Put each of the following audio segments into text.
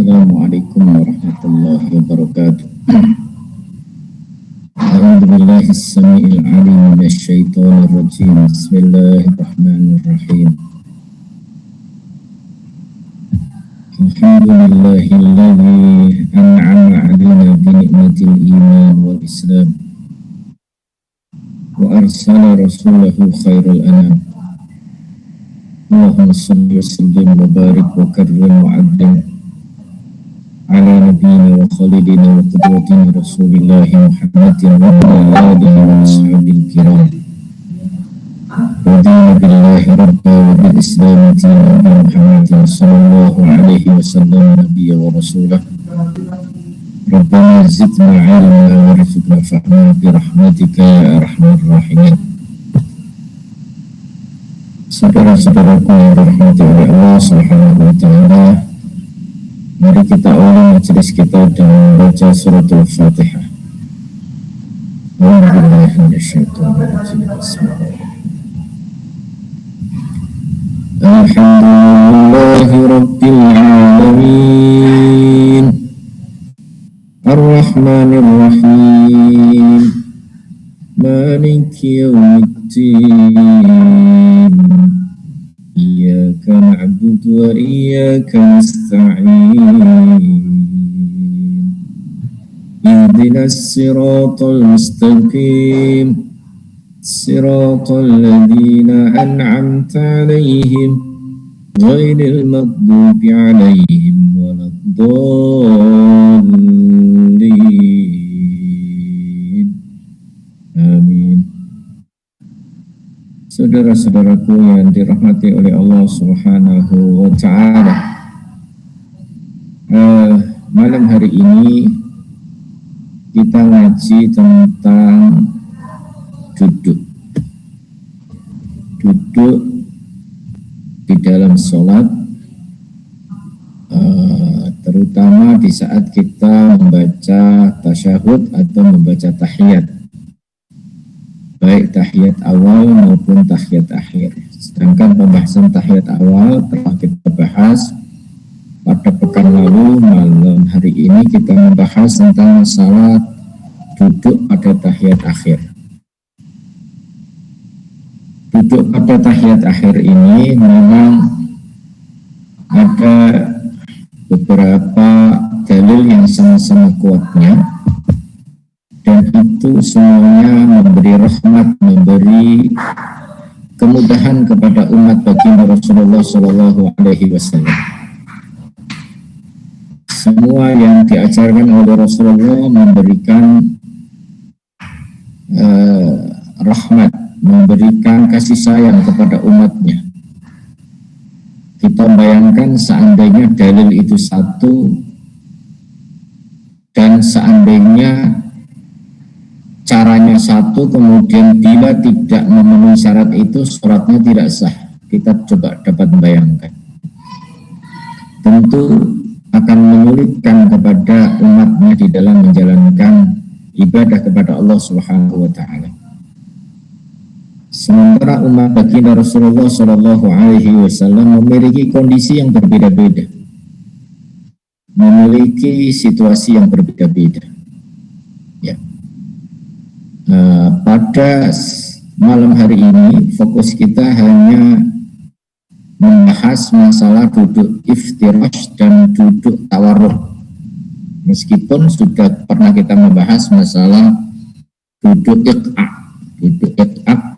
Assalamualaikum warahmatullahi wabarakatuh. A'udzu billahi as-sami'il 'alim minasy syaithanir rajim. Bismillahirrahmanirrahim. Alhamdulillahilladzi an'ama 'alaina bi ni'matil iman wal islam wa arsala rasulahu khairal anam. Allahumma shalli wa sallim wa barik wa karrim wa 'azzim ala nabiyyina wa khalidina wa qudwatina rasulillahi Muhammadin wa ala alihi wa ashabil kiram. Radina billahi rabba wa bil islami dinan wa Muhammadin sallallahu alaihi wasallam nabiyya wa rasulah. Rabbana zidna ilma wa rizqna fahma bi rahmatika ya arhamar rahimin. Saudara-saudaraku yang dirahmati oleh Allah Subhanahu wa taala, mari kita awali majelis kita dengan membaca suratul Fatihah. Alhamdulillahi rabbil alamin, ar-rahmanir rahim, maliki yaumiddin, iyyaka na'budu wa iyyaka nasta'in, ihdinas siratal mustaqim, siratal ladzina an'amta 'alaihim ghairil maghdubi 'alaihim waladdallin. Amin. Saudara-saudaraku yang dirahmati oleh Allah Subhanahu wa ta'ala, malam hari ini kita ngaji tentang duduk di dalam sholat, terutama di saat kita membaca tasyahud atau membaca tahiyat, baik tahiyat awal maupun tahiyat akhir. Sedangkan pembahasan tahiyat awal telah kita bahas pada pekan lalu. Malam hari ini kita membahas tentang masalah duduk pada tahiyat akhir. Duduk pada tahiyat akhir ini memang ada beberapa dalil yang sama-sama kuatnya, dan itu semuanya memberi rahmat, memberi kemudahan kepada umat baginda Rasulullah Shallallahu Alaihi Wasallam. Semua yang diajarkan oleh Rasulullah memberikan rahmat, memberikan kasih sayang kepada umatnya. Kita bayangkan seandainya dalil itu satu, dan seandainya caranya satu, kemudian bila tidak memenuhi syarat itu, suratnya tidak sah. Kita coba dapat membayangkan. Tentu akan menyulitkan kepada umatnya di dalam menjalankan ibadah kepada Allah Subhanahu wa ta'ala. Sementara umat baginda Rasulullah Shallallahu Alaihi Wasallam memiliki kondisi yang berbeda-beda, memiliki situasi yang berbeda-beda. Ya. Pada malam hari ini fokus kita hanya membahas masalah duduk iftirash dan duduk tawarruk. Meskipun sudah pernah kita membahas masalah duduk iq'a'. Duduk iq'a'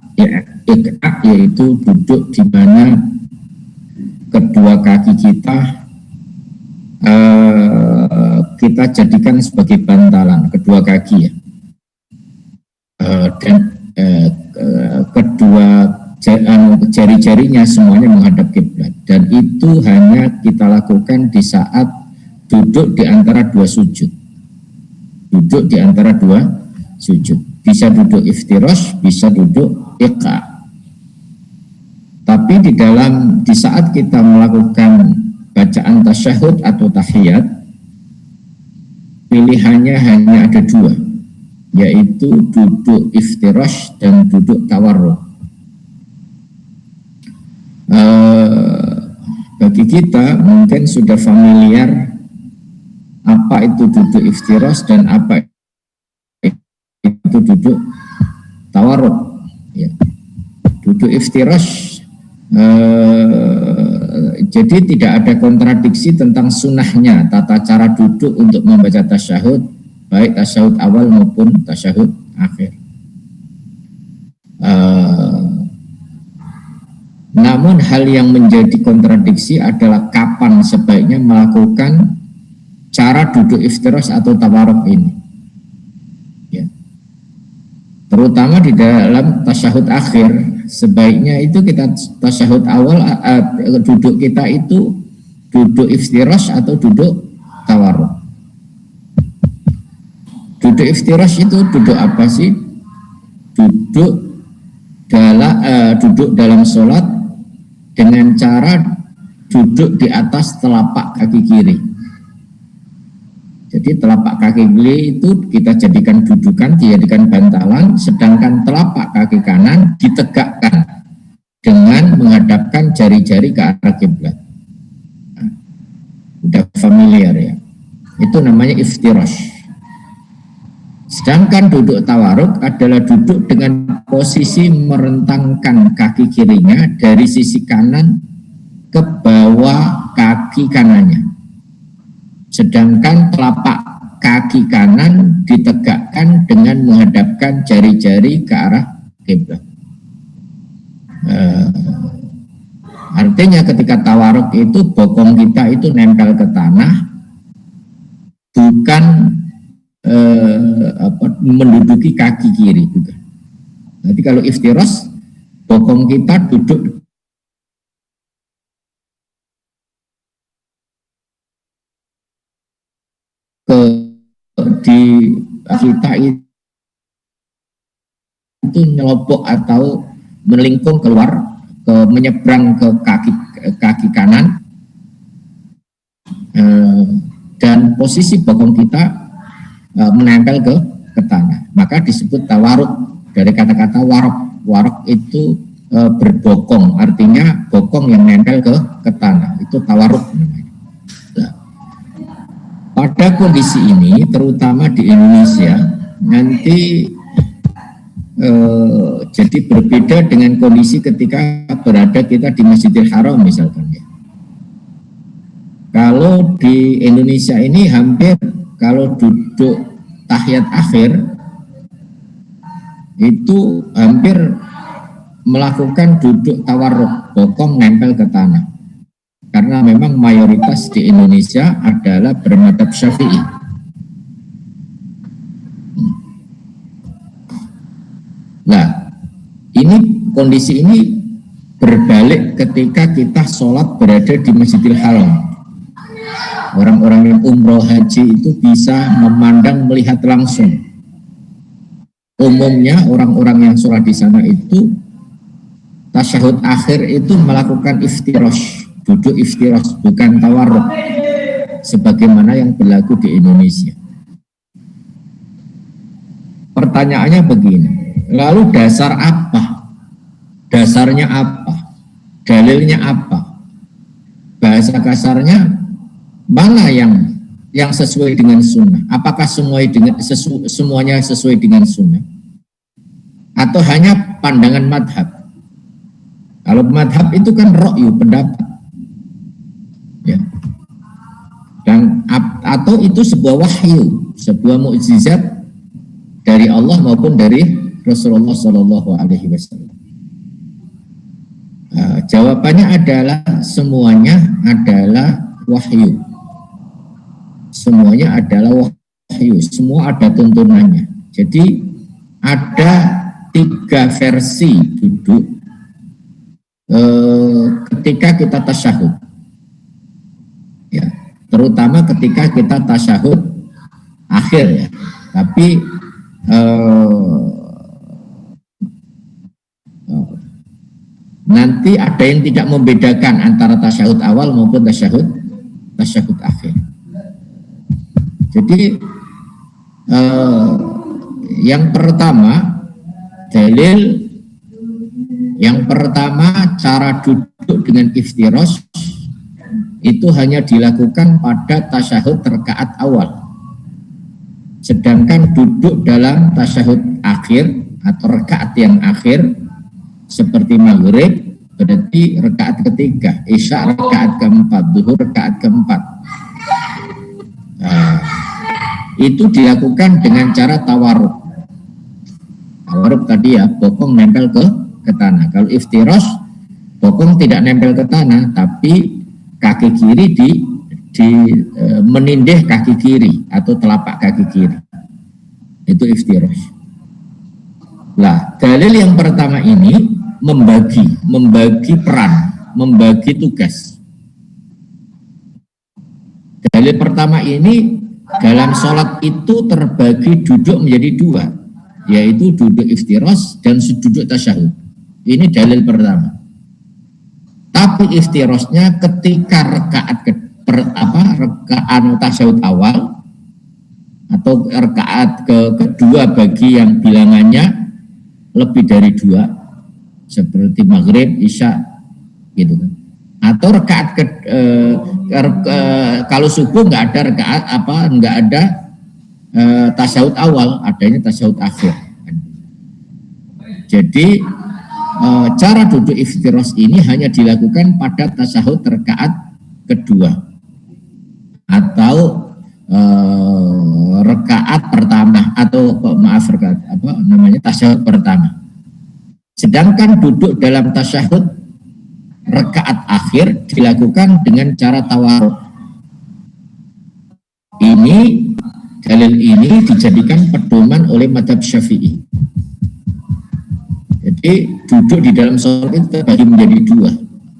yaitu duduk di mana kedua kaki kita jadikan sebagai bantalan, kedua kaki ya, dan kedua jari-jarinya semuanya menghadap kiblat, dan itu hanya kita lakukan di saat duduk di antara dua sujud. Duduk di antara dua sujud, bisa duduk iftirash, bisa duduk iqa'. Tapi di saat kita melakukan bacaan tasyahud atau tahiyat, pilihannya hanya ada dua, yaitu duduk iftirash dan duduk tawarruk. Bagi kita mungkin sudah familiar apa itu duduk iftirosh dan apa itu duduk tawarruk. Ya. Duduk iftirosh, jadi tidak ada kontradiksi tentang sunnahnya tata cara duduk untuk membaca tasyahud, baik tasyahud awal maupun tasyahud akhir. Namun hal yang menjadi kontradiksi adalah kapan sebaiknya melakukan cara duduk iftirosh atau tawarruk ini. Ya. Terutama di dalam tasyahud akhir, sebaiknya itu kita tasyahud awal duduk kita itu duduk iftirosh atau duduk tawarruk. Duduk iftirosh itu duduk apa sih? Duduk dalam sholat dengan cara duduk di atas telapak kaki kiri. Jadi telapak kaki kiri itu kita jadikan dudukan, dijadikan bantalan, sedangkan telapak kaki kanan ditegakkan dengan menghadapkan jari-jari ke arah kiblat. Nah, udah familiar ya. Itu namanya iftirosh. Sedangkan duduk tawarruk adalah duduk dengan posisi merentangkan kaki kirinya dari sisi kanan ke bawah kaki kanannya. Sedangkan telapak kaki kanan ditegakkan dengan menghadapkan jari-jari ke arah kiblat. Artinya ketika tawarruk itu bokong kita itu nempel ke tanah, bukan menduduki kaki kiri juga. Nanti kalau iftirosh, bokong kita duduk di kita itu nyelopok atau melingkung keluar menyeberang ke kaki kanan, dan posisi bokong kita menempel ke tanah, maka disebut tawarruk. Dari kata-kata warok itu berbokong, artinya bokong yang nempel ke tanah, itu tawarruk namanya. Pada kondisi ini, terutama di Indonesia, nanti jadi berbeda dengan kondisi ketika berada kita di Masjidil Haram misalkan ya. Kalau di Indonesia ini hampir kalau duduk tahiyat akhir itu hampir melakukan duduk tawarruk, bokong nempel ke tanah. Karena memang mayoritas di Indonesia adalah bermadzhab Syafi'i. Nah, kondisi ini berbalik ketika kita sholat berada di Masjidil Haram. Orang-orang yang umroh haji itu bisa memandang, melihat langsung. Umumnya orang-orang yang sholat di sana itu tasyahud akhir itu melakukan iftirosh, duduk iftirosh, bukan tawarruk sebagaimana yang berlaku di Indonesia. Pertanyaannya begini, lalu dasar apa? Dasarnya apa? Dalilnya apa? Bahasa kasarnya, mana yang sesuai dengan sunnah? Apakah semuanya sesuai dengan sunnah? Atau hanya pandangan madhab? Kalau madhab itu kan ra'yu, pendapat. Ya. Dan atau itu sebuah wahyu, sebuah mukjizat dari Allah maupun dari Rasulullah Shallallahu Alaihi Wasallam. Jawabannya adalah semuanya adalah wahyu. Semuanya adalah wahyu, semua ada tuntunannya. Jadi ada 3 versi duduk ketika kita tasyahud. Ya, terutama ketika kita tasyahud akhir ya. Tapi nanti ada yang tidak membedakan antara tasyahud awal maupun tasyahud akhir. Jadi yang pertama, dalil yang pertama, cara duduk dengan iftirosh itu hanya dilakukan pada tasyahud rakaat awal. Sedangkan duduk dalam tasyahud akhir atau rakaat yang akhir seperti maghrib berarti rakaat ketiga, isya rakaat keempat, zuhur rakaat keempat. Itu dilakukan dengan cara tawarruk. Tawarruk tadi ya, bokong nempel ke tanah. Kalau iftirash, bokong tidak nempel ke tanah, tapi kaki kiri menindih kaki kiri atau telapak kaki kiri. Itu iftirash. Lah, dalil yang pertama ini membagi peran, membagi tugas. Dalil pertama ini dalam sholat itu terbagi duduk menjadi dua, yaitu duduk iftirash dan duduk tasyahud. Ini dalil pertama. Tapi iftirashnya ketika rakaat tasyahud awal atau rakaat kedua bagi yang bilangannya lebih dari dua, seperti maghrib, isya, gitu kan. Atau rakaat kalau subuh nggak ada rakaat nggak ada tasyahud awal, adanya tasyahud akhir. Jadi cara duduk iftirash ini hanya dilakukan pada tasyahud rakaat kedua atau rakaat pertama atau tasyahud pertama. Sedangkan duduk dalam tasyahud rakaat akhir dilakukan dengan cara tawarruk. Dalil ini dijadikan pedoman oleh mazhab Syafi'i. Jadi duduk di dalam sholat itu terbagi menjadi dua,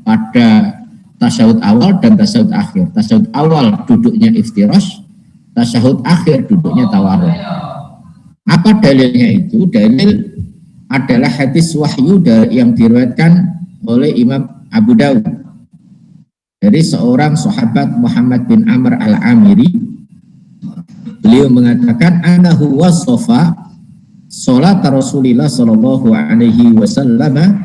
pada tasyahud awal dan tasyahud akhir. Tasyahud awal duduknya iftirash, tasyahud akhir duduknya tawarruk. Apa dalilnya itu? Dalil adalah hadis wahyu yang diriwayatkan oleh Imam Abu Dawud dari seorang sahabat Muhammad bin Amr al-Amiri. Beliau mengatakan anahu wasofa salat Rasulullah sallallahu alaihi wasallam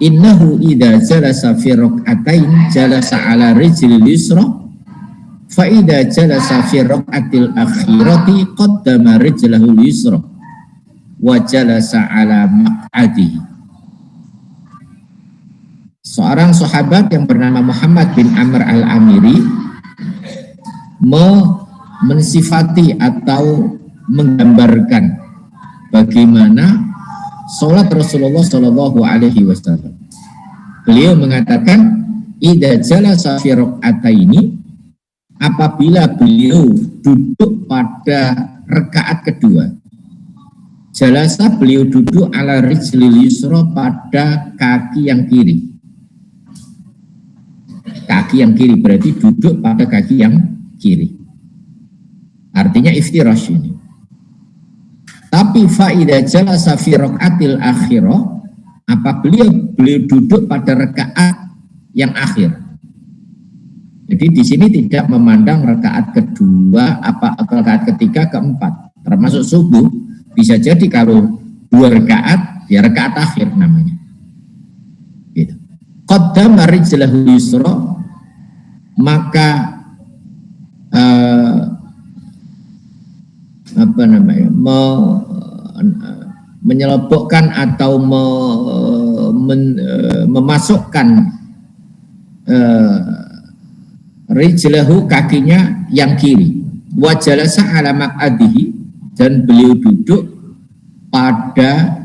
innahu idza jalasa fi rak'atain jalasa ala rijlil yusra fa idza jalasa fi rak'atil akhirati qaddama rijlahul yusra wa jalasa ala maq'adihi. Seorang sahabat yang bernama Muhammad bin Amr al-Amiri mensifati atau menggambarkan bagaimana sholat Rasulullah Shallallahu Alaihi Wasallam. Beliau mengatakan, idza jalasa fi rak'ataini, apabila beliau duduk pada rakaat kedua, jalasa beliau duduk ala rijlil yusra pada kaki yang kiri. Kaki yang kiri berarti duduk pada kaki yang kiri. Artinya iftirash ini. Tapi faida jalasa fi rak'atil akhirah, apabila beliau duduk pada rakaat yang akhir. Jadi di sini tidak memandang rakaat kedua atau rakaat ketiga, keempat, termasuk subuh. Bisa jadi kalau 2 rakaat, ya rakaat akhir namanya. Gitu. Qaddama rijlahu yusra, maka menyelobokkan atau memasukkan rijlahu, kakinya yang kiri, wa jalasa ala maq'adihi, dan beliau duduk pada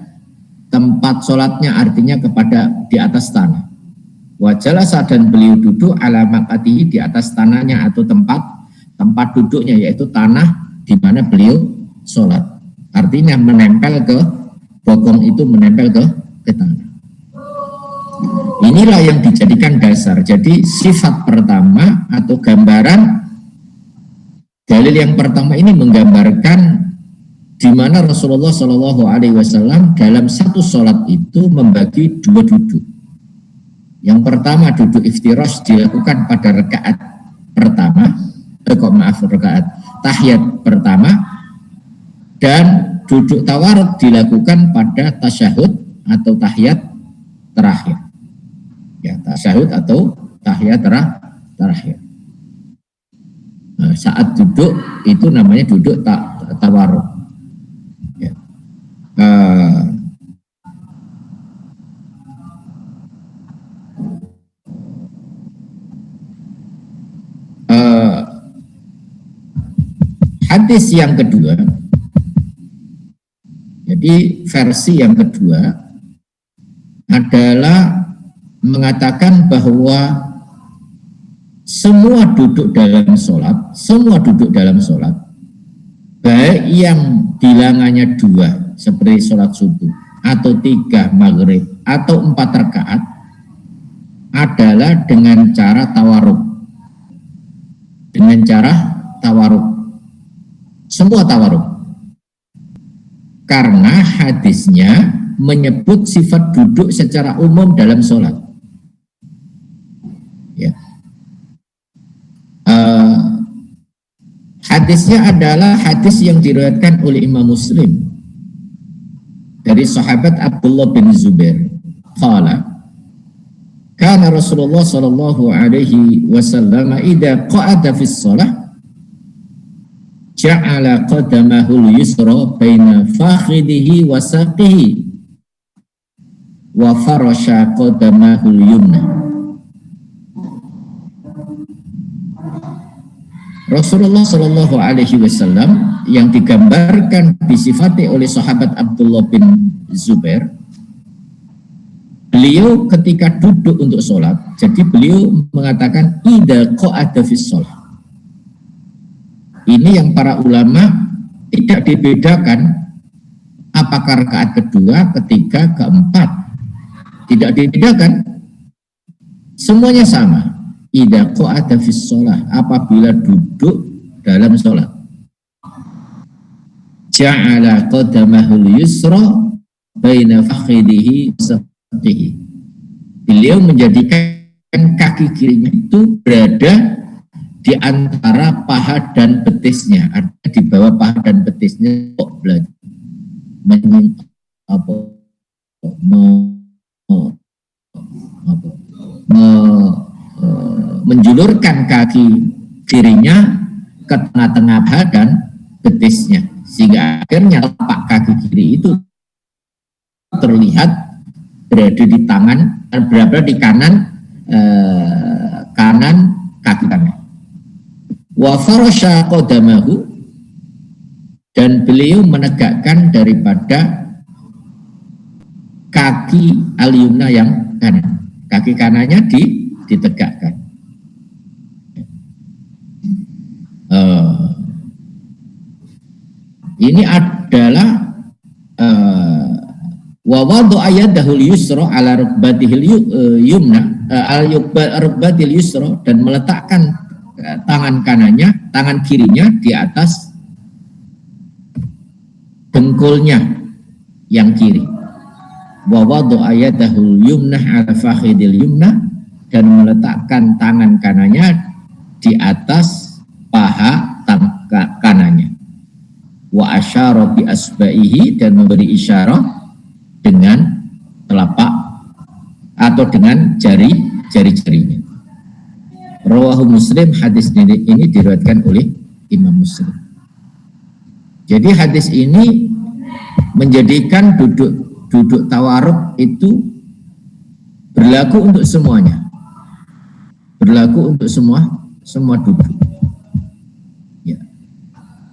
tempat sholatnya, artinya kepada di atas tanah. Wa jalasa, dan beliau duduk ala maq'adihi, di atas tanahnya atau tempat duduknya, yaitu tanah di mana beliau sholat. Artinya menempel ke bokong, itu menempel ke tanah. Inilah yang dijadikan dasar. Jadi sifat pertama atau gambaran dalil yang pertama ini menggambarkan di mana Rasulullah Shallallahu Alaihi Wasallam dalam satu sholat itu membagi 2 duduk. Yang pertama duduk iftirash dilakukan pada rakaat pertama, rakaat tahiyat pertama, dan duduk tawarruk dilakukan pada tasyahud atau tahiyat terakhir. Ya, tasyahud atau tahiyat terakhir. Nah, saat duduk itu namanya duduk tawarruk. Ya. Hadis yang kedua, jadi versi yang kedua adalah mengatakan bahwa semua duduk dalam sholat, baik yang bilangannya 2 seperti sholat subuh, atau 3 maghrib, atau 4 rakaat, adalah dengan cara tawarruk. Semua tawarruk. Karena hadisnya menyebut sifat duduk secara umum dalam sholat. Ya. Hadisnya adalah hadis yang diriwayatkan oleh Imam Muslim dari sahabat Abdullah bin Zubair. Qala kana Rasulullah sallallahu alaihi wasallam idza qa'ada fi shalah ja'ala qadamahu al-yusra baina fakhidhihi wa saqihi wa farasha qadamahu al-yumna. Rasulullah Shallallahu Alaihi Wasallam yang digambarkan disifati oleh sahabat Abdullah bin Zubair, beliau ketika duduk untuk sholat, jadi beliau mengatakan idza qa'ada fis sholat. Ini yang para ulama tidak dibedakan apakah rakaat kedua, ketiga, keempat, tidak dibedakan, semuanya sama. Idza qa'ada fis shalah, apabila duduk dalam salat. Ja'ala qadamahu al-yusra baina fakhidhihi wa saqihi. Beliau menjadikan kaki kirinya itu berada di antara paha dan betisnya, artinya di bawah paha dan betisnya kok belajar menjulurkan kaki kirinya ke tengah-tengah paha dan betisnya, sehingga akhirnya telapak kaki kiri itu terlihat berada di berada di kanan kaki kanan. Wa farasha qadamahu, dan beliau menegakkan daripada kaki al-yumna yang kanan, kaki kanannya ditegakkan. Ini adalah wa wada'a yadahu al-yusra ala rukbatihil yumna rukbatil yusra, dan meletakkan tangan kirinya di atas dengkulnya yang kiri. Wa wada'a yadahu al-yumna ala fakhidil yumna, dan meletakkan tangan kanannya di atas paha kanannya. Wa asyara bi asba'ihi, dan memberi isyarat dengan telapak atau dengan jari-jarinya. Rawahu Muslim, hadis ini diriwayatkan oleh Imam Muslim. Jadi hadis ini menjadikan duduk tawarruk itu berlaku untuk semuanya. Berlaku untuk semua duduk. Ya.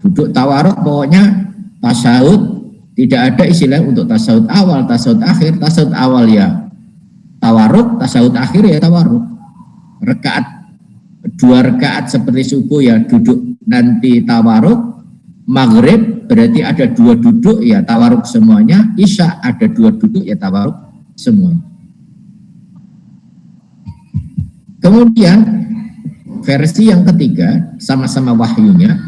Duduk tawarruk pokoknya tasyahud, tidak ada istilah untuk tasyahud awal, tasyahud akhir. Tasyahud awal ya tawarruk, tasyahud akhir ya tawarruk. Dua rakaat seperti subuh ya duduk nanti tawarruk. Maghrib berarti ada 2 duduk ya tawarruk semuanya. Isya ada 2 duduk ya tawarruk semuanya. Kemudian versi yang ketiga, sama-sama wahyunya,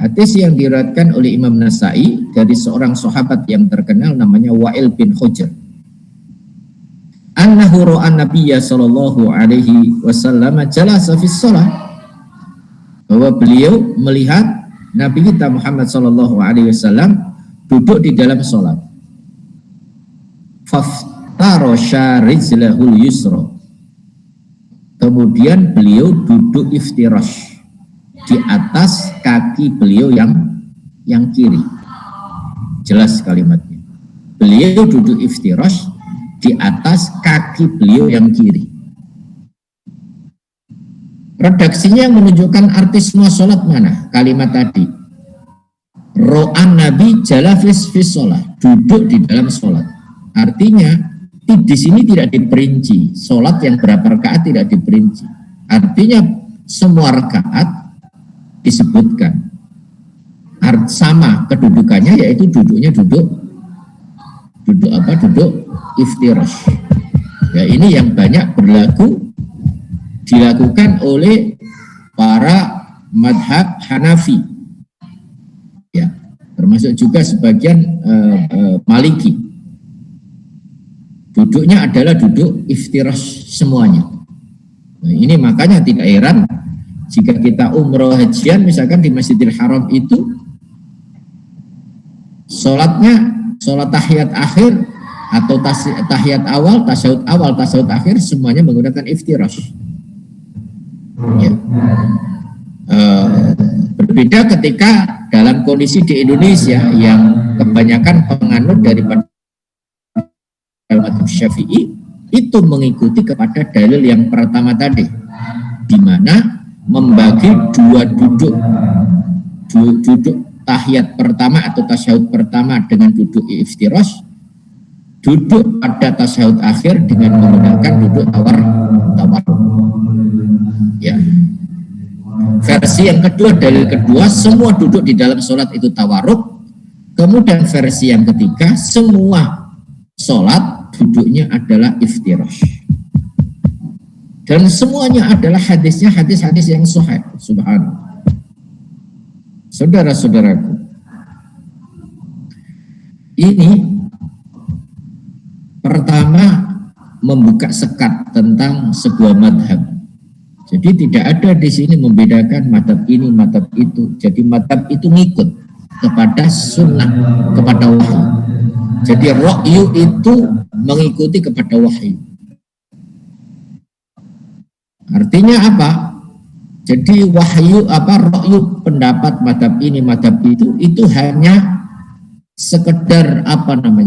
hadis yang diriwayatkan oleh Imam Nasa'i dari seorang sahabat yang terkenal namanya Wa'il bin Hujr. Annahu ra'a Nabiyya sallallahu alaihi wasallam jalasa fi shalah, bahwa beliau melihat Nabi kita Muhammad sallallahu alaihi wasallam duduk di dalam salat. Faftarasha rijlahul yusra, Kemudian beliau duduk iftirash di atas kaki beliau yang kiri. Jelas kalimatnya. Beliau duduk iftirash di atas kaki beliau yang kiri. Redaksinya menunjukkan arti semua sholat mana? Kalimat tadi. Ro'an Nabi jalafis fis sholat, duduk di dalam sholat. Artinya di sini tidak diperinci, sholat yang berapa rakaat tidak diperinci. Artinya semua rakaat disebutkan. Sama kedudukannya, yaitu duduknya duduk iftirash. Ya, ini yang banyak dilakukan oleh para madhab Hanafi, ya, termasuk juga sebagian Maliki. Duduknya adalah duduk iftirash semuanya. Nah, ini makanya tidak heran jika kita umroh hajian misalkan di Masjidil Haram itu sholatnya sholat tahiyat akhir atau tahiyat awal, tasyahud akhir semuanya menggunakan iftirash. Ya. Berbeda ketika dalam kondisi di Indonesia yang kebanyakan penganut daripada madhab Syafi'i itu mengikuti kepada dalil yang pertama tadi, di mana membagi dua duduk tahiyat pertama atau tasyahud pertama dengan duduk iftirash, duduk pada tasyahud akhir dengan menggunakan duduk tawarruk. Ya. Versi yang kedua, dalil kedua, semua duduk di dalam sholat itu tawarruk. Kemudian versi yang ketiga, semua sholat duduknya adalah iftirash. Dan semuanya adalah hadisnya hadis-hadis yang sahih. Subhanallah. Saudara-saudaraku, ini pertama membuka sekat tentang sebuah madhab. Jadi tidak ada di sini membedakan madhab ini, madhab itu. Jadi madhab itu ngikut kepada sunnah, kepada wahyu. Jadi ra'yu itu mengikuti kepada wahyu. Artinya apa? Jadi wahyu ra'yu pendapat madhab ini, madhab itu hanya sekedar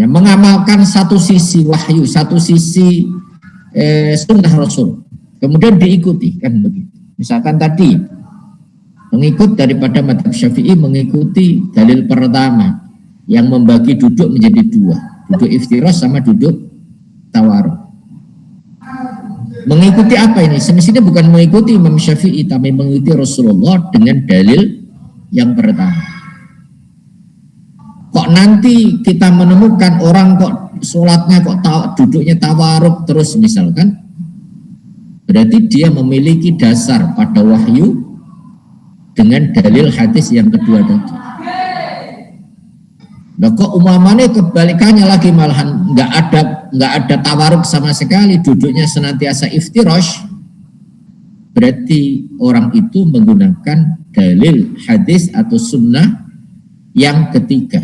mengamalkan satu sisi wahyu, satu sisi sunnah Rasul. Kemudian diikuti, kan begitu. Misalkan tadi mengikut daripada madhab Syafi'i mengikuti dalil pertama yang membagi duduk menjadi dua, duduk iftirash sama duduk tawarruk. Mengikuti apa ini? Semestinya bukan mengikuti Imam Syafi'i, tapi mengikuti Rasulullah dengan dalil yang pertama. Kok nanti kita menemukan orang kok sholatnya duduknya tawarruk terus misalkan, berarti dia memiliki dasar pada wahyu dengan dalil hadis yang kedua tadi. Nah, kok umpamanya kebalikannya lagi, malahan nggak ada tawarruk sama sekali, duduknya senantiasa iftirash, berarti orang itu menggunakan dalil hadis atau sunnah yang ketiga.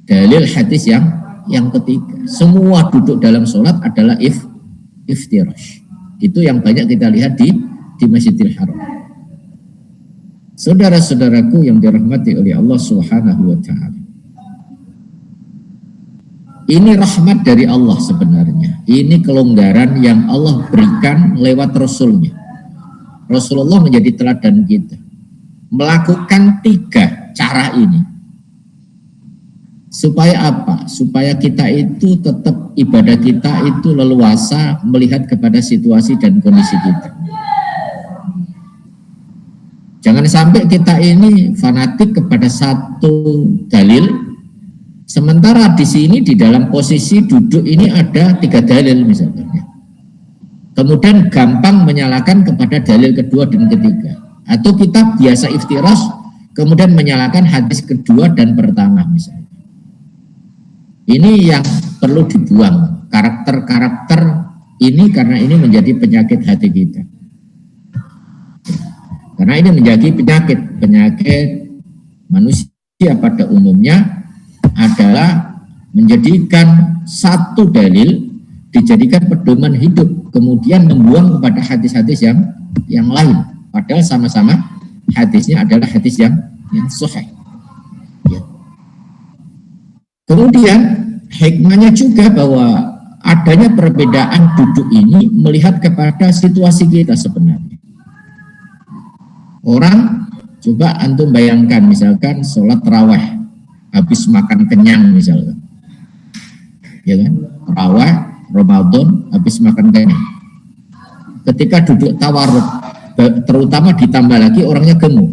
Dalil hadis yang ketiga. Semua duduk dalam sholat adalah iftirash. Itu yang banyak kita lihat di Masjidil Haram. Saudara-saudaraku yang dirahmati oleh Allah Subhanahu wa Ta'ala, ini rahmat dari Allah sebenarnya. Ini kelonggaran yang Allah berikan lewat Rasulnya. Rasulullah menjadi teladan kita. Melakukan 3 cara ini. Supaya apa? Supaya kita itu tetap ibadah kita itu leluasa melihat kepada situasi dan kondisi kita. Jangan sampai kita ini fanatik kepada satu dalil, sementara di sini di dalam posisi duduk ini ada 3 dalil misalnya. Kemudian gampang menyalahkan kepada dalil kedua dan ketiga. Atau kita biasa iftirash, kemudian menyalahkan hadis kedua dan pertama misalnya. Ini yang perlu dibuang, karakter-karakter ini, karena ini menjadi penyakit hati kita. Karena ini menjadi penyakit manusia pada umumnya adalah menjadikan satu dalil dijadikan pedoman hidup, kemudian membuang kepada hadis-hadis yang lain, padahal sama-sama hadisnya adalah hadis yang sahih. Ya. Kemudian hikmahnya juga bahwa adanya perbedaan duduk ini melihat kepada situasi kita sebenarnya. Orang, coba antum bayangkan misalkan sholat tarawih habis makan kenyang misalkan, ya kan? Tarawih Ramadan habis makan kenyang. Ketika duduk tawarruk, terutama ditambah lagi orangnya gemuk,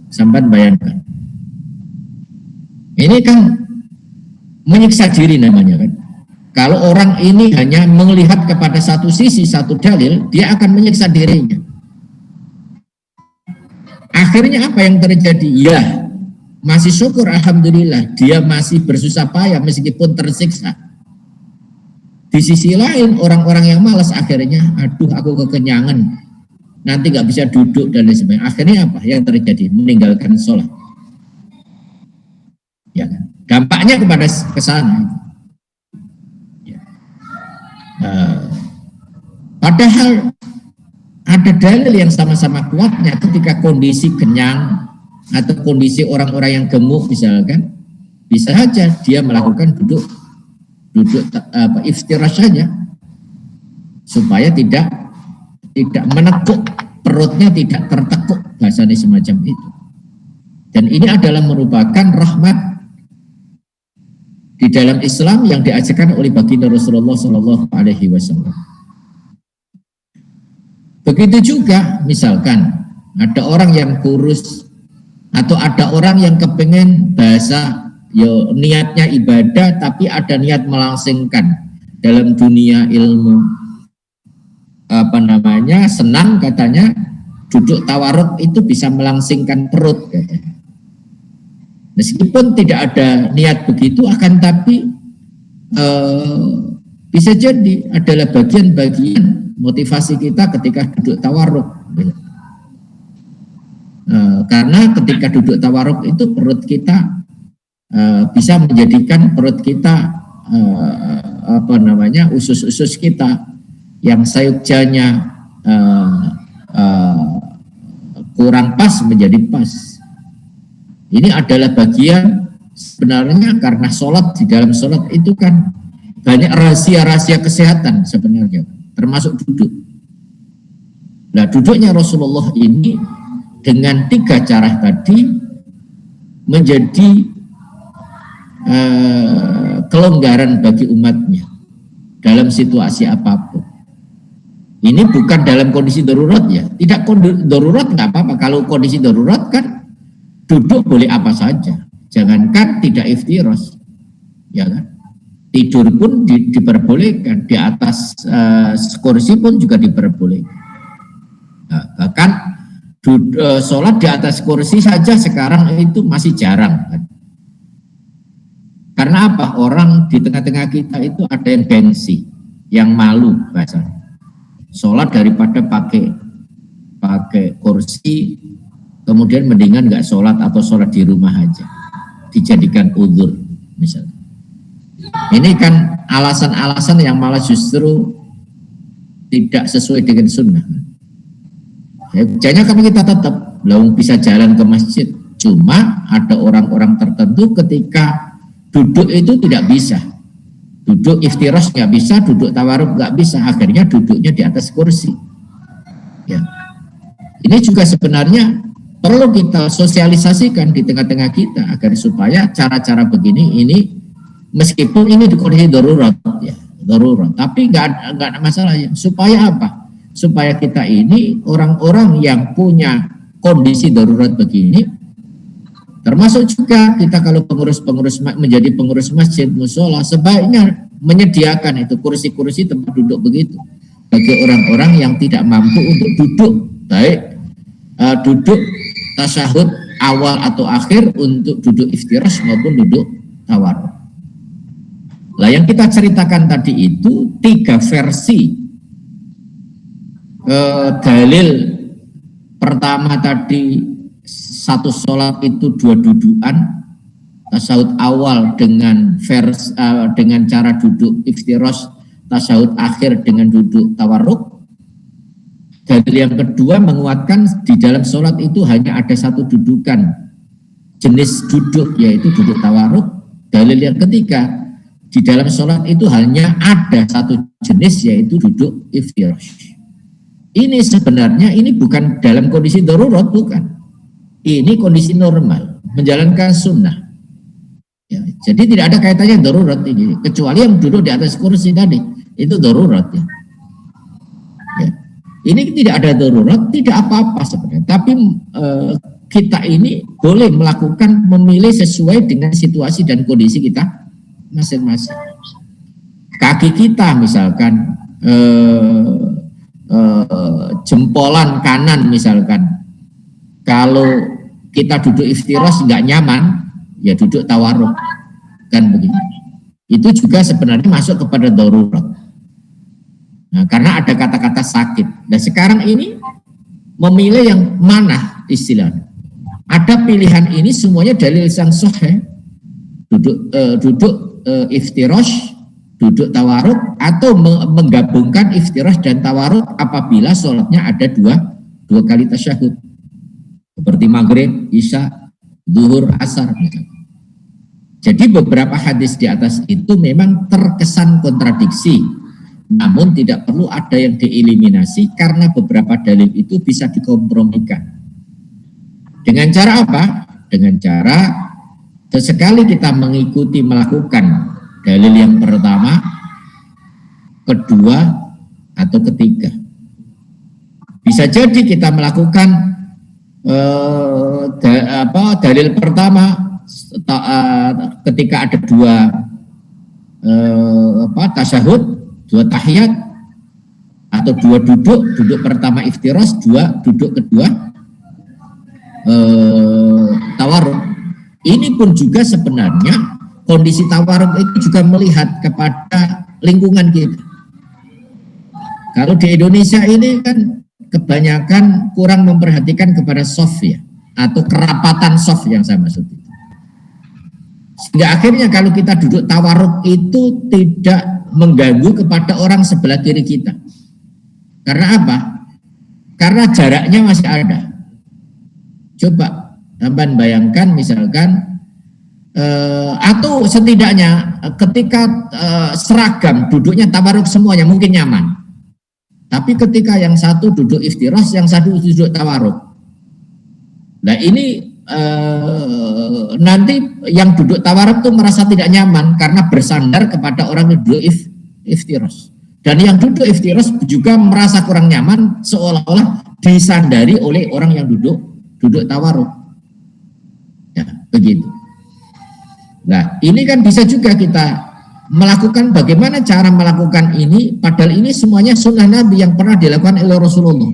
sampai bayangkan. Ini kan menyiksa diri namanya kan. Kalau orang ini hanya melihat kepada satu sisi, satu dalil, dia akan menyiksa dirinya. Akhirnya apa yang terjadi? Ya, masih syukur alhamdulillah, dia masih bersusah payah meskipun tersiksa. Di sisi lain, orang-orang yang malas akhirnya, aduh aku kekenyangan, nanti nggak bisa duduk dan lain sebagainya. Akhirnya apa yang terjadi? Meninggalkan sholat. Ya kan? Dampaknya kepada kesana. Padahal ada dalil yang sama-sama kuatnya ketika kondisi kenyang atau kondisi orang-orang yang gemuk misalkan, bisa saja dia melakukan duduk iftirash saja supaya tidak menekuk perutnya, tidak tertekuk, bahasanya semacam itu. Dan ini adalah merupakan rahmat di dalam Islam yang diajarkan oleh baginda Rasulullah Shallallahu Alaihi Wasallam. Begitu juga misalkan ada orang yang kurus atau ada orang yang kepengen bahasa, yo niatnya ibadah tapi ada niat melangsingkan dalam dunia ilmu, senang katanya duduk tawaruk itu bisa melangsingkan perut katanya. Meskipun tidak ada niat begitu, akan tapi bisa jadi adalah bagian-bagian motivasi kita ketika duduk tawarruk. Karena ketika duduk tawarruk itu perut kita bisa menjadikan perut kita usus-usus kita yang sayup-janya kurang pas menjadi pas. Ini adalah bagian sebenarnya karena sholat, di dalam sholat itu kan banyak rahasia-rahasia kesehatan sebenarnya, termasuk duduk. Nah, duduknya Rasulullah ini dengan 3 cara tadi menjadi kelonggaran bagi umatnya dalam situasi apapun. Ini bukan dalam kondisi darurat ya, tidak darurat nggak apa-apa. Kalau kondisi darurat kan duduk boleh apa saja, jangankan tidak iftirash, ya kan? Tidur pun diperbolehkan, di atas kursi pun juga diperbolehkan. Nah, bahkan sholat di atas kursi saja sekarang itu masih jarang, kan? Karena apa? Orang di tengah-tengah kita itu ada yang gengsi, yang malu bahasanya. Sholat daripada pakai kursi, kemudian mendingan nggak sholat atau sholat di rumah aja, dijadikan udzur misalnya. Ini kan alasan-alasan yang malah justru tidak sesuai dengan sunnah. Ya, jangan kami kita tetap belum bisa jalan ke masjid. Cuma ada orang-orang tertentu ketika duduk itu tidak bisa, duduk iftirash nggak bisa, duduk tawarruk nggak bisa, akhirnya duduknya di atas kursi. Ya, ini juga sebenarnya perlu kita sosialisasikan di tengah-tengah kita agar supaya cara-cara begini ini meskipun ini di kondisi darurat ya, darurat, tapi nggak ada masalahnya. Supaya apa? Supaya kita ini orang-orang yang punya kondisi darurat begini, termasuk juga kita kalau menjadi pengurus masjid musola, sebaiknya menyediakan itu kursi-kursi tempat duduk begitu bagi orang-orang yang tidak mampu untuk duduk, baik duduk tasyahud awal atau akhir, untuk duduk iftirash maupun duduk tawarruk. Lah yang kita ceritakan tadi itu 3 versi dalil. Pertama tadi satu sholat itu 2 dudukan, tasyahud awal dengan cara duduk iftirash tasyahud akhir dengan duduk tawarruk. Dalil yang kedua menguatkan di dalam sholat itu hanya ada satu dudukan jenis duduk, yaitu duduk tawarruk. Dalil yang ketiga, di dalam sholat itu hanya ada satu jenis, yaitu duduk iftirash. Ini sebenarnya ini bukan dalam kondisi darurat, bukan. Ini kondisi normal, menjalankan sunnah. Ya, jadi tidak ada kaitannya darurat ini, kecuali yang duduk di atas kursi tadi, itu darurat. Ya. Ya. Ini tidak ada darurat, tidak apa-apa sebenarnya. Tapi kita ini boleh melakukan, memilih sesuai dengan situasi dan kondisi kita masing-masing. Kaki kita misalkan jempolan kanan misalkan, kalau kita duduk iftirash nggak nyaman, ya duduk tawarruk, kan begitu. Itu juga sebenarnya masuk kepada darurat. Nah, karena ada kata-kata sakit. Nah sekarang ini memilih yang mana istilahnya. Ada pilihan ini semuanya dalil yang sahih. Duduk iftirash, duduk tawarruk, atau menggabungkan iftirash dan tawarruk apabila sholatnya ada dua kali tasyahud. Seperti maghrib, isya, zuhur, asar. Jadi beberapa hadis di atas itu memang terkesan kontradiksi, namun tidak perlu ada yang dieliminasi karena beberapa dalil itu bisa dikompromikan. Dengan cara apa? Dengan cara sesekali kita mengikuti melakukan dalil yang pertama, kedua, atau ketiga. Bisa jadi kita melakukan dalil pertama ketika ada dua tasyahud, dua tahiyat, atau dua duduk pertama iftirash, dua duduk kedua tawarruk. Ini pun juga sebenarnya kondisi tawarruk itu juga melihat kepada lingkungan kita. Kalau di Indonesia ini kan kebanyakan kurang memperhatikan kepada soft ya, atau kerapatan soft yang saya maksud itu. Sehingga akhirnya kalau kita duduk tawarruk itu tidak mengganggu kepada orang sebelah kiri kita. Karena apa? Karena jaraknya masih ada. Coba tambahan bayangkan misalkan atau setidaknya ketika seragam duduknya tawarruk semuanya mungkin nyaman. Tapi ketika yang satu duduk iftirash, yang satu duduk tawarruk. Nah ini nanti yang duduk tawarruk itu merasa tidak nyaman karena bersandar kepada orang yang duduk iftirash. Dan yang duduk iftirash juga merasa kurang nyaman seolah-olah disandari oleh orang yang duduk tawarruk. Ya, begitu. Nah, ini kan bisa juga kita melakukan bagaimana cara melakukan ini, padahal ini semuanya sunnah Nabi yang pernah dilakukan oleh Rasulullah.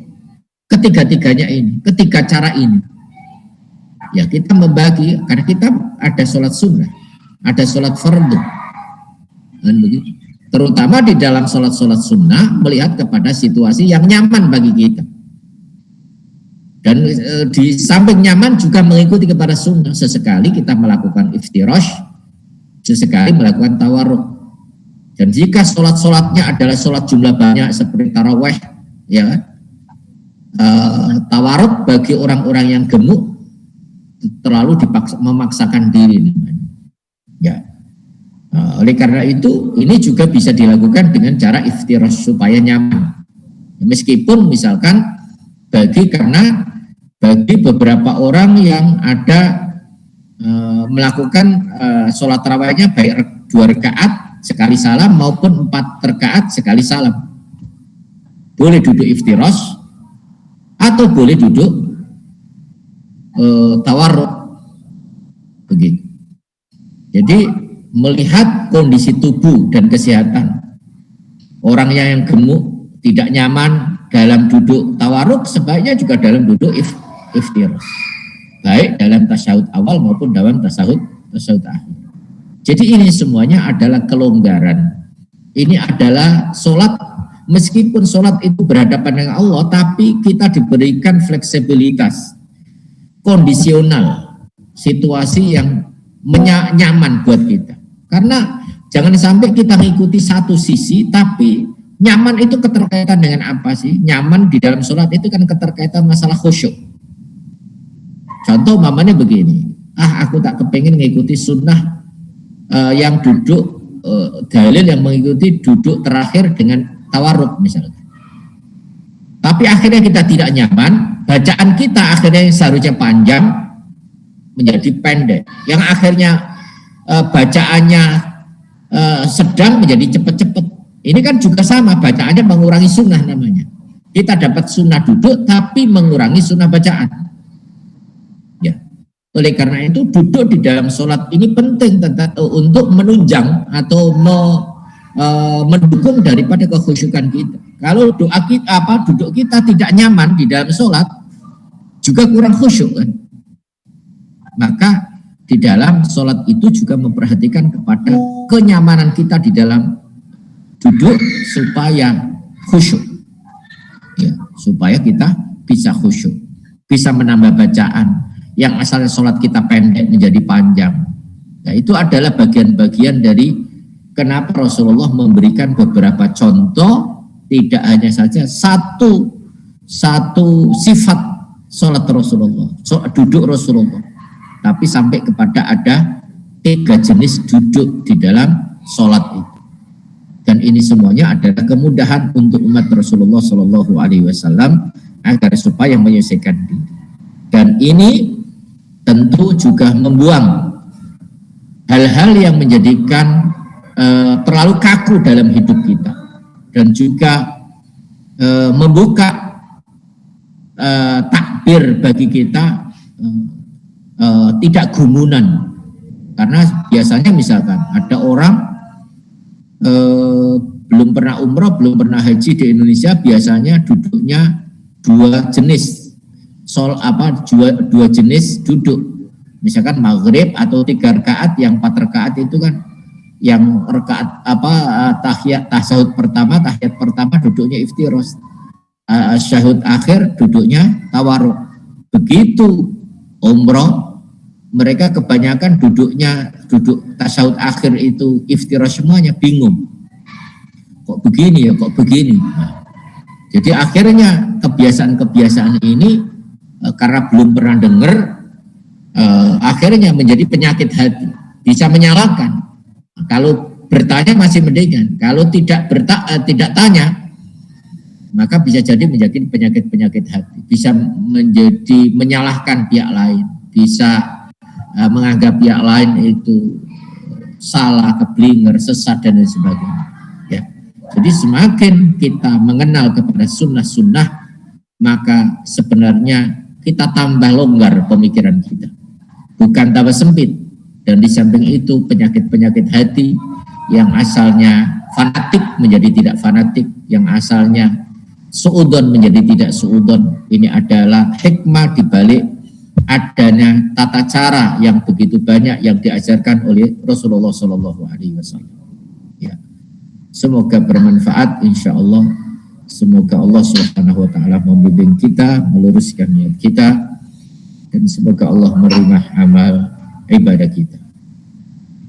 Ketiga-tiganya ini, ketiga cara ini. Ya kita membagi, karena kita ada sholat sunnah, ada sholat fardu. Dan begitu. Terutama di dalam sholat-sholat sunnah melihat kepada situasi yang nyaman bagi kita. Dan di samping nyaman juga mengikuti kepada sunnah. Sesekali kita melakukan iftirash, sesekali melakukan tawarruk. Dan jika sholat-sholatnya adalah sholat jumlah banyak seperti tarawih, ya, tawarruk bagi orang-orang yang gemuk terlalu memaksakan diri. Ya, oleh karena itu ini juga bisa dilakukan dengan cara iftirash supaya nyaman. Meskipun misalkan bagi beberapa orang yang ada melakukan sholat tarawihnya baik 2 rakaat sekali salam maupun 4 rakaat sekali salam, boleh duduk iftirash atau boleh duduk tawarruk, begitu. Jadi melihat kondisi tubuh dan kesehatan orang yang gemuk tidak nyaman dalam duduk tawarruk, sebaiknya juga dalam duduk iftirash, baik dalam tasyahud awal maupun dalam tasyahud akhir. Jadi ini semuanya adalah kelonggaran. Ini adalah sholat, meskipun sholat itu berhadapan dengan Allah, tapi kita diberikan fleksibilitas, kondisional, situasi yang nyaman buat kita. Karena Jangan sampai kita mengikuti satu sisi, tapi nyaman itu keterkaitan dengan apa sih? Nyaman di dalam sholat itu kan keterkaitan masalah khusyuk. Contoh mamanya begini, aku tak kepengen mengikuti sunnah yang duduk, dalil yang mengikuti duduk terakhir dengan tawarruk misalnya. Tapi akhirnya kita tidak nyaman, bacaan kita akhirnya yang seharusnya panjang menjadi pendek. Yang akhirnya bacaannya sedang menjadi cepat-cepat. Ini kan juga sama, bacaannya mengurangi sunnah namanya. Kita dapat sunnah duduk tapi mengurangi sunnah bacaan. Ya. Oleh karena itu duduk di dalam sholat ini penting untuk menunjang atau mendukung daripada kekhusyukan kita. Kalau doa kita duduk kita tidak nyaman di dalam sholat, juga kurang khusyuk kan. Maka di dalam sholat itu juga memperhatikan kepada kenyamanan kita di dalam duduk supaya khusyuk, ya, supaya kita bisa khusyuk, bisa menambah bacaan. Yang asalnya sholat kita pendek menjadi panjang. Nah, itu adalah bagian-bagian dari kenapa Rasulullah memberikan beberapa contoh. Tidak hanya saja satu sifat sholat Rasulullah, duduk Rasulullah, tapi sampai kepada ada 3 jenis duduk di dalam sholat itu. Dan ini semuanya adalah kemudahan untuk umat Rasulullah Shallallahu Alaihi Wasallam agar supaya menyelesaikan diri. Dan ini tentu juga membuang hal-hal yang menjadikan terlalu kaku dalam hidup kita. Dan juga membuka takbir bagi kita tidak gumunan. Karena biasanya misalkan ada orang belum pernah umroh, belum pernah haji di Indonesia, biasanya duduknya 2 jenis, dua jenis duduk. Misalkan maghrib atau 3 rakaat, yang 4 rakaat itu kan yang rakaat tahiyat pertama duduknya iftiros, syahud akhir duduknya tawarruk. Begitu umroh mereka kebanyakan duduk tasyahud akhir itu iftiros semuanya, bingung kok begini ya, kok begini. Jadi akhirnya kebiasaan ini karena belum pernah dengar, akhirnya menjadi penyakit hati, bisa menyalahkan. Kalau bertanya masih mendingan, kalau tidak tanya, maka bisa jadi menjadi penyakit hati, bisa menjadi menyalahkan pihak lain, bisa menganggap pihak lain itu salah, keblinger, sesat dan lain sebagainya. Ya. Jadi semakin kita mengenal kepada sunnah-sunnah, maka sebenarnya kita tambah longgar pemikiran kita, bukan tambah sempit. Dan di samping itu penyakit-penyakit hati yang asalnya fanatik menjadi tidak fanatik, yang asalnya suudon menjadi tidak suudon. Ini adalah hikmah dibalik adanya tata cara yang begitu banyak yang diajarkan oleh Rasulullah Shallallahu Alaihi Wasallam. Ya, semoga bermanfaat, insya Allah. Semoga Allah Subhanahu Wa Taala membimbing kita, meluruskan niat kita, dan semoga Allah menerima amal ibadah kita.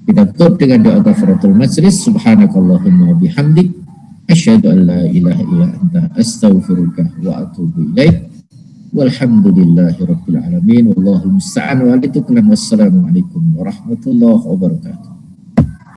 Kita tutup dengan doa kafaratul majlis. Subhanakallahumma bihamdik, asyhadu an la ilaha illa anta, astaghfiruka wa atubu ilaik. Walhamdulillahi rabbil alamin. Wallahul musta'an wa alaikum. Wassalamualaikum warahmatullahi wabarakatuh.